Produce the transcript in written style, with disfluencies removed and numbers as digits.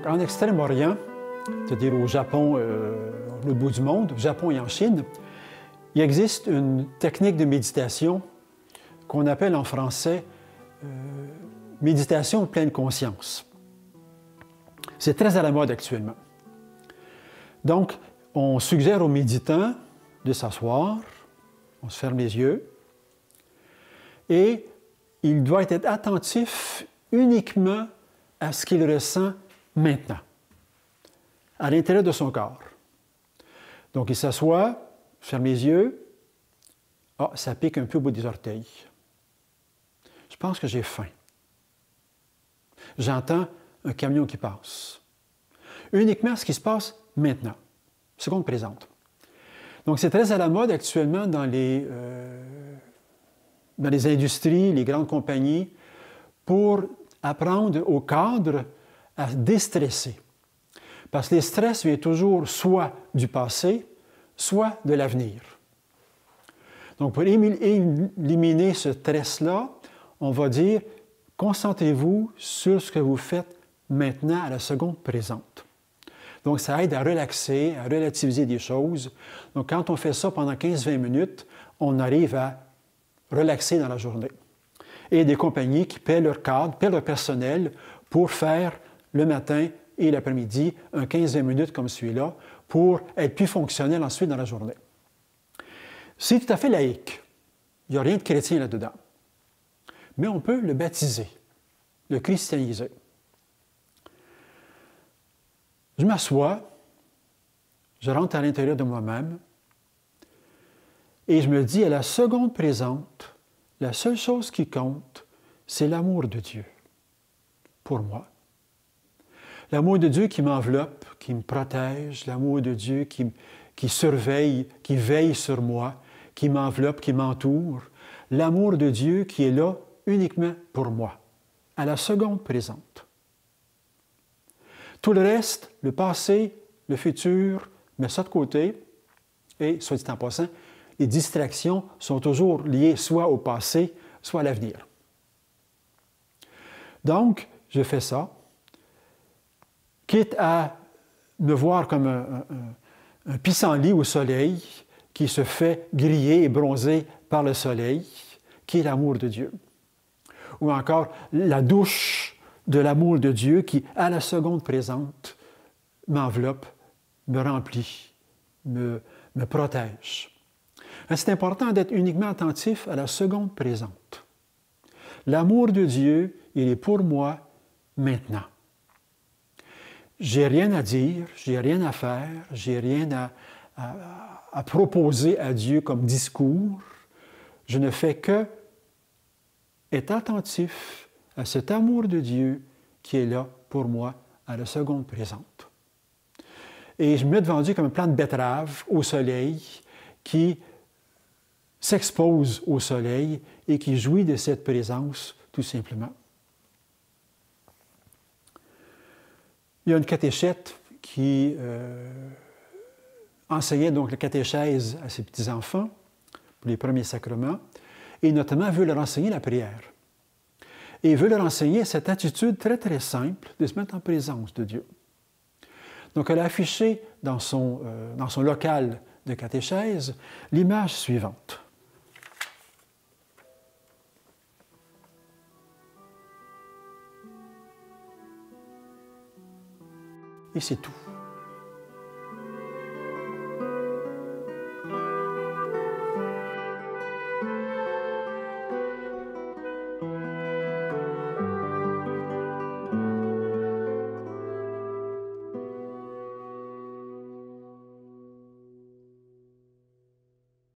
Donc, en Extrême-Orient, c'est-à-dire au Japon, l'autre bout du monde, au Japon et en Chine, il existe une technique de méditation qu'on appelle en français méditation de pleine conscience. C'est très à la mode actuellement. Donc, on suggère aux méditants de s'asseoir, on se ferme les yeux, et il doit être attentif uniquement à ce qu'il ressent maintenant, à l'intérieur de son corps. Donc, il s'assoit, ferme les yeux. Ah, ça pique un peu au bout des orteils. Je pense que j'ai faim. J'entends un camion qui passe. Uniquement ce qui se passe maintenant, seconde présente. Donc, c'est très à la mode actuellement dans les industries, les grandes compagnies, pour apprendre aux cadres à déstresser. Parce que les stress viennent toujours soit du passé, soit de l'avenir. Donc, pour éliminer ce stress-là, on va dire, concentrez-vous sur ce que vous faites maintenant à la seconde présente. Donc, ça aide à relaxer, à relativiser des choses. Donc, quand on fait ça pendant 15-20 minutes, on arrive à relaxer dans la journée. Et il y a des compagnies qui paient leur cadre, paient leur personnel pour faire le matin et l'après-midi un 15-20 minutes comme celui-là pour être plus fonctionnel ensuite dans la journée. C'est tout à fait laïque. Il n'y a rien de chrétien là-dedans. Mais on peut le baptiser, le christianiser. Je m'assois, je rentre à l'intérieur de moi-même et je me dis à la seconde présente, la seule chose qui compte, c'est l'amour de Dieu pour moi. L'amour de Dieu qui m'enveloppe, qui me protège, l'amour de Dieu qui surveille, qui veille sur moi, qui m'enveloppe, qui m'entoure. L'amour de Dieu qui est là uniquement pour moi, à la seconde présente. Tout le reste, le passé, le futur, mets ça de côté. Et, soit dit en passant, les distractions sont toujours liées soit au passé, soit à l'avenir. Donc, je fais ça, quitte à me voir comme un pissenlit au soleil qui se fait griller et bronzer par le soleil, qui est l'amour de Dieu. Ou encore la douche de l'amour de Dieu qui, à la seconde présente, m'enveloppe, me remplit, me protège. C'est important d'être uniquement attentif à la seconde présente. L'amour de Dieu, il est pour moi maintenant. J'ai rien à dire, j'ai rien à faire, j'ai rien à proposer à Dieu comme discours. Je ne fais que être attentif à cet amour de Dieu qui est là pour moi à la seconde présente. Et je me mets devant Dieu comme un plant de betterave au soleil qui s'expose au soleil et qui jouit de cette présence tout simplement. Il y a une catéchète qui enseignait donc la catéchèse à ses petits-enfants pour les premiers sacrements et notamment veut leur enseigner la prière. Et veut leur enseigner cette attitude très, très simple de se mettre en présence de Dieu. Donc, elle a affiché dans son local de catéchèse l'image suivante. Et c'est tout.